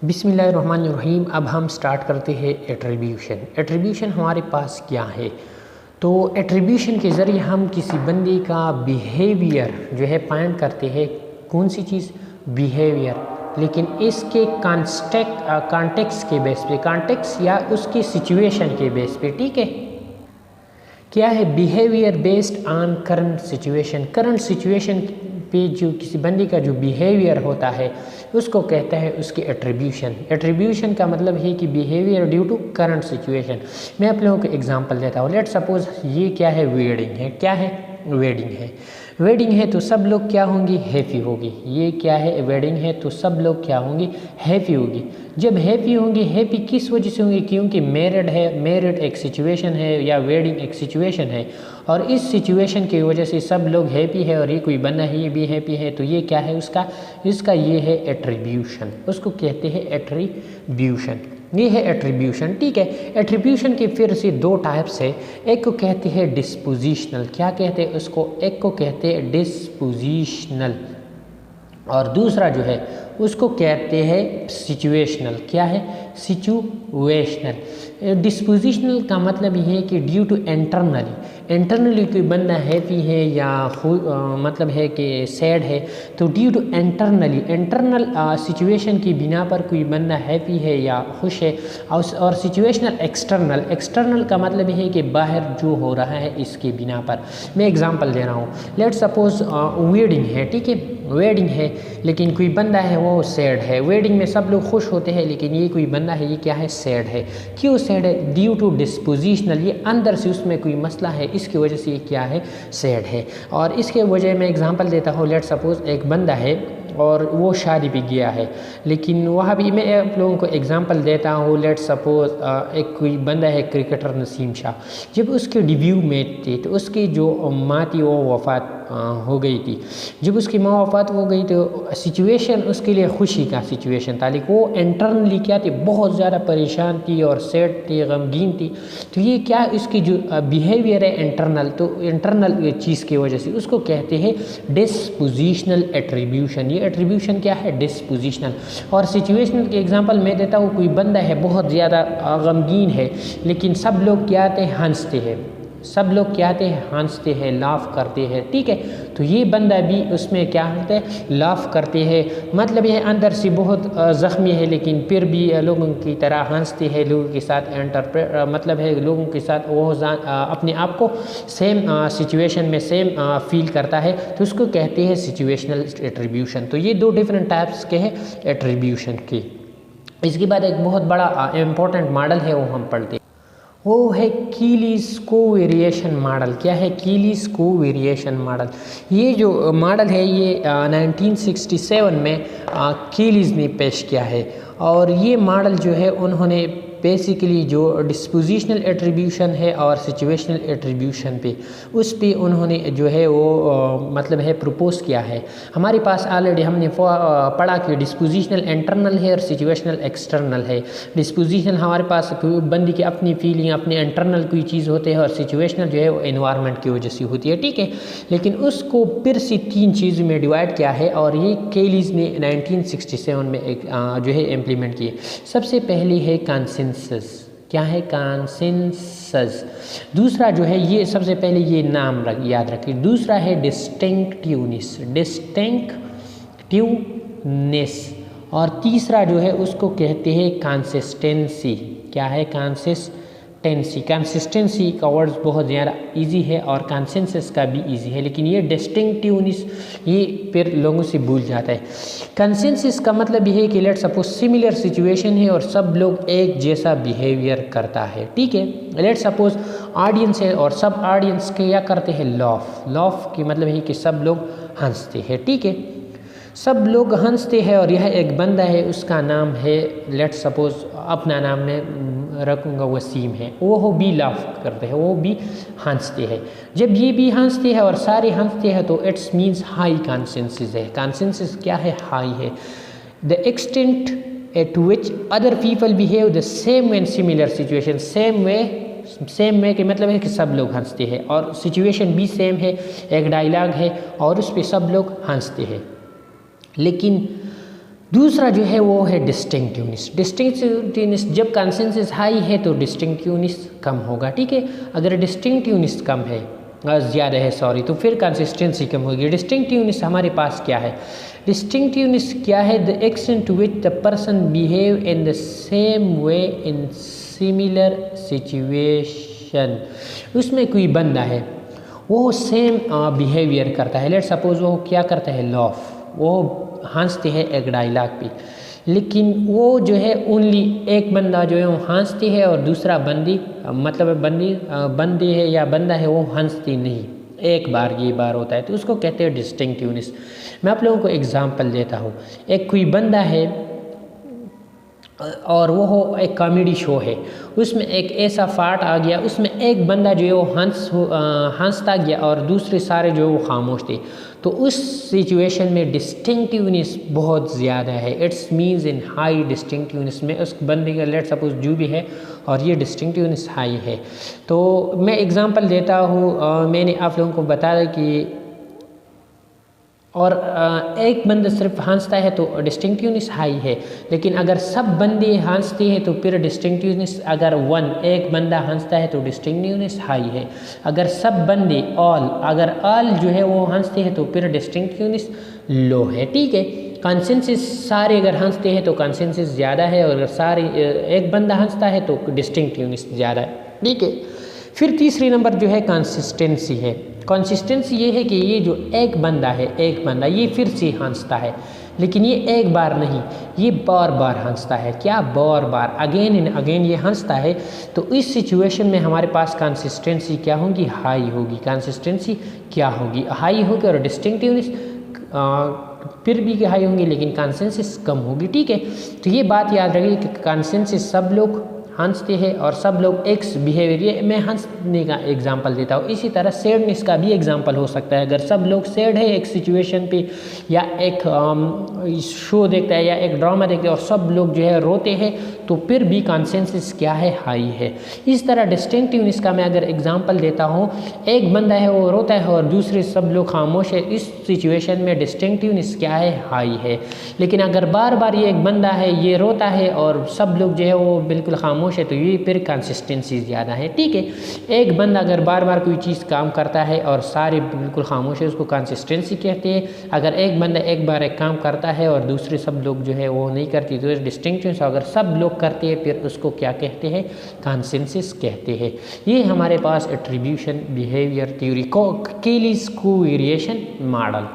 बिस्मिल्लाहिर्रहमानिर्रहीम। अब हम स्टार्ट करते हैं एट्रीब्यूशन। एट्रीब्यूशन हमारे पास क्या है? तो एट्रीब्यूशन के ज़रिए हम किसी बंदे का बिहेवियर जो है पॉइंट करते हैं। कौन सी चीज़? बिहेवियर। लेकिन इसके कॉन्टेक्स्ट के बेस पे, कॉन्टेक्स्ट या उसकी सिचुएशन के बेस पे, ठीक है। क्या है? Behaviour based on current situation. Current situation पे जो किसी बंदे का जो बिहेवियर होता है उसको कहता है उसकी एट्रीब्यूशन। एट्रीब्यूशन का मतलब है कि behaviour due to current situation. मैं आप लोगों को एग्जांपल देता हूँ। लेट सपोज ये क्या है? वेडिंग है। क्या है? वेडिंग है। वेडिंग है तो सब लोग क्या होंगे? हैप्पी होगी। ये क्या है? वेडिंग है तो सब लोग क्या होंगे? हैप्पी होगी। जब हैप्पी होंगे, हैप्पी किस वजह से होंगे? क्योंकि मैरिड है, मैरिड एक सिचुएशन है या वेडिंग एक सिचुएशन है, और इस सिचुएशन की वजह से सब लोग हैप्पी है और ये कोई बंदा है ये भी हैप्पी है, तो ये क्या है इसका ये है एट्रीब्यूशन। उसको कहते हैं एट्रीब्यूशन। ये है एट्रीब्यूशन, ठीक है। एट्रीब्यूशन के फिर से दो टाइप्स है। एक को कहते हैं डिस्पोजिशनल। क्या कहते हैं उसको? एक को कहते हैं डिस्पोजिशनल और दूसरा जो है उसको कहते हैं सिचुएशनल। क्या है? सिचुएशनल। डिस्पोजिशनल का मतलब ये है कि ड्यू टू इंटरनली कोई बंदा हैप्पी है या मतलब है कि सैड है, तो ड्यू टू इंटरनल सिचुएशन की बिना पर कोई बंदा हैप्पी है या खुश है। और सिचुएशनल एक्सटर्नल का मतलब है कि बाहर जो हो रहा है इसके बिना पर। मैं एग्जांपल दे रहा हूँ। लेट सपोज वेडिंग है, ठीक है। वेडिंग है लेकिन कोई बंदा है वो सैड है। वेडिंग में सब लोग खुश होते हैं लेकिन ये कोई बंदा है ये क्या है? सैड है। क्यों सैड है? Due to dispositional. ये अंदर से उसमें कोई मसला है, इसकी वजह से ये क्या है? सैड है। और इसके वजह मैं एग्जांपल देता हूँ। लेट सपोज एक बंदा है और वो शादी पे गया है, लेकिन वहाँ भी मैं आप लोगों को एग्जांपल देता हूँ। लेट सपोज एक कोई बंदा है क्रिकेटर नसीम शाह। जब उसके डेब्यू मैच थे तो उसकी जो माँ थी वो वफ़ात हो गई थी। जब उसकी माँ वफ़ात हो गई तो सिचुएशन उसके लिए खुशी का सिचुएशन था, लेकिन वो इंटरनली क्या थी? बहुत ज़्यादा परेशान थी और सैड थी, गमगीन थी। तो ये क्या? इसकी जो बिहेवियर है इंटरनल, तो इंटरनल चीज़ की वजह से उसको कहते हैं डिस्पोजिशनल एट्रीब्यूशन। ये एट्रीब्यूशन क्या है? डिस्पोजिशनल। और सिचुएशनल के एग्जांपल मैं देता हूँ। कोई बंदा है बहुत ज़्यादा गमगीन है लेकिन सब लोग क्या आते हैं? हंसते हैं। सब लोग क्या आते हैं? हंसते हैं, लाफ करते हैं, ठीक है। तो ये बंदा भी उसमें क्या होता है? लाफ करते हैं। मतलब ये अंदर से बहुत ज़ख्मी है लेकिन फिर भी लोगों की तरह हंसते हैं, लोगों के साथ मतलब है लोगों के साथ वो अपने आप को सेम सिचुएशन में सेम फील करता है, तो उसको कहते हैं सिचुएशनल एट्रीब्यूशन। तो ये दो डिफरेंट टाइप्स के हैं एट्रीब्यूशन के। इसके बाद एक बहुत बड़ा इम्पोर्टेंट मॉडल है वो हम पढ़ते हैं, वो है कीलीज़ कोवेरिएशन मॉडल। क्या है? कीलीज़ कोवेरिएशन मॉडल। ये जो मॉडल है ये 1967 में कीलीज़ ने पेश किया है। और ये मॉडल जो है उन्होंने बेसिकली जो डिस्पोजिशनल एट्रीब्यूशन है और सिचुएशनल एट्रीब्यूशन पे उस पे उन्होंने जो है वो मतलब है प्रपोज किया है। हमारे पास ऑलरेडी हमने पढ़ा कि डिस्पोजिशनल इंटरनल है और सिचुएशनल एक्सटर्नल है। डिस्पोजिशनल हमारे पास बंदी की अपनी फीलिंग, अपने इंटरनल कोई चीज़ होते हैं, और सिचुएशनल जो है वो एनवायरनमेंट की वजह से होती है, ठीक है। लेकिन उसको फिर से 3 चीज़ में डिवाइड किया है और ये कीलीज़ ने 1967 में एक जो है इम्प्लीमेंट किए। सबसे पहली है कॉन्सेंसस। क्या है? कॉन्सेंसस। दूसरा जो है ये सबसे पहले ये नाम याद रखिए। दूसरा है डिस्टिंक्टिवनेस। और तीसरा जो है उसको कहते हैं कंसिस्टेंसी। क्या है? कंसिस्टेंसी का वर्ड्स बहुत ज़्यादा इजी है और कंसेंसस का भी इजी है, लेकिन ये डिस्टिंक्टिवनेस ये फिर लोगों से भूल जाता है। कंसेंसस का मतलब ये है कि लेट सपोज सिमिलर सिचुएशन है और सब लोग एक जैसा बिहेवियर करता है, ठीक है। लेट सपोज ऑडियंस है और सब ऑडियंस के क्या करते हैं? लॉफ की मतलब है कि सब लोग हंसते हैं, ठीक है। सब लोग हंसते हैं और यह एक बंदा है, उसका नाम है लेट सपोज अपना नाम मैं रखूँगा वसीम है। वो भी लाफ करते हैं, वो भी हंसते हैं। जब ये भी हंसते हैं और सारे हंसते हैं तो इट्स मीन्स हाई कॉन्सेंसस है। कॉन्सेंसस क्या है? हाई है। The extent eight which other people behave the same in similar situation. Same way के मतलब है कि सब लोग हंसते हैं और सिचुएशन भी सेम है, एक डायलॉग है और उस पर सब लोग हंसते हैं। लेकिन दूसरा जो है वो है डिस्टिंक्टिवनेस। डिस्टिंक्टिवनेस जब कंसेंसस हाई है तो डिस्टिंक्टिवनेस कम होगा, ठीक है। अगर डिस्टिंक्टिवनेस कम है, ज़्यादा है सॉरी, तो फिर कंसिस्टेंसी कम होगी। डिस्टिंक्टिवनेस हमारे पास क्या है? डिस्टिंक्टिवनेस क्या है? The extent to which the person behave in the same way in similar situation. उसमें कोई बंदा है, वो सेम बिहेवियर करता है। लेट सपोज वो क्या करता है, लॉफ, वो हंसते हैं एक डायलॉग पे, लेकिन वो जो है ओनली एक बंदा जो है वो हंसती है और दूसरा बंदी मतलब बंदी है या बंदा है वो हंसती नहीं, एक बार ये बार होता है, तो उसको कहते हैं डिस्टिंक्टिवनेस। मैं आप लोगों को एग्जांपल देता हूँ। एक कोई बंदा है और वो हो एक कॉमेडी शो है, उसमें एक ऐसा पार्ट आ गया, उसमें एक बंदा जो है वो हंसता गया और दूसरे सारे जो है वो खामोश थे, तो उस सिचुएशन में डिस्टिंक्टिवनेस बहुत ज़्यादा है। It's means in high distinctiveness में उस बंदे का लेट सपोज जो भी है और ये डिस्टिंक्टिवनेस हाई है। तो मैं एग्ज़ाम्पल देता हूँ, मैंने आप लोगों को बताया कि और एक बंदा सिर्फ हंसता है तो डिस्टिंक्टिवनेस हाई है, लेकिन अगर सब बंदे हंसते हैं तो फिर डिस्टिंक्टिवनेस, अगर एक बंदा हंसता है तो डिस्टिंक्टिवनेस हाई है। अगर सब बंदे अगर ऑल जो है वो हंसते हैं तो फिर डिस्टिंक्टिवनेस लो है, ठीक है। कंसेंसस सारे अगर हंसते हैं तो कंसेंसस ज़्यादा है, और अगर सारे एक बंदा हंसता है तो डिस्टिंक्टिवनेस ज़्यादा है, ठीक है। फिर तीसरी नंबर जो है कंसिस्टेंसी है। कंसिस्टेंसी ये है कि ये जो एक बंदा ये फिर से हंसता है, लेकिन ये एक बार नहीं, ये बार बार हंसता है। क्या? बार बार, अगेन एंड अगेन ये हंसता है। तो इस सिचुएशन में हमारे पास कंसिस्टेंसी क्या होगी? हाई होगी। कंसिस्टेंसी क्या होगी? हाई होगी, और डिस्टिंक्टिवनेस फिर भी हाई होंगी, लेकिन कंसेंसस कम होगी, ठीक है। तो ये बात याद रखिए कि कंसेंसस सब लोग हंसते हैं और सब लोग एक्स बिहेवियर, ये मैं हंसने का एग्जांपल देता हूँ। इसी तरह सैडनेस का भी एग्जांपल हो सकता है। अगर सब लोग सैड है एक सिचुएशन पे, या एक शो देखता है या एक ड्रामा देखते हैं और सब लोग जो है रोते हैं, तो फिर भी कंसेंसस क्या है? हाई है। इस तरह डिस्टिंक्टिवनेस का मैं अगर एग्जांपल देता हूँ, एक बंदा है वो रोता है और दूसरे सब लोग खामोश है, इस सिचुएशन में डिस्टिंक्टिवनेस क्या है? हाई है। लेकिन अगर बार बार ये एक बंदा है ये रोता है और सब लोग जो है वो बिल्कुल खामोश है, तो ये फिर कंसिस्टेंसी ज़्यादा है, ठीक है। एक बंदा अगर बार बार कोई चीज़ काम करता है और सारे बिल्कुल खामोश है, उसको कंसिस्टेंसी कहते हैं। अगर एक बंदा एक बार एक काम करता है और दूसरे सब लोग जो है वो नहीं करती, तो डिस्टिंक्टिवनेस। अगर सब लोग करते हैं फिर उसको क्या कहते हैं? कंसेंसस कहते हैं। ये हमारे पास एट्रीब्यूशन बिहेवियर थ्योरी को केलीज कोवेरिएशन मॉडल।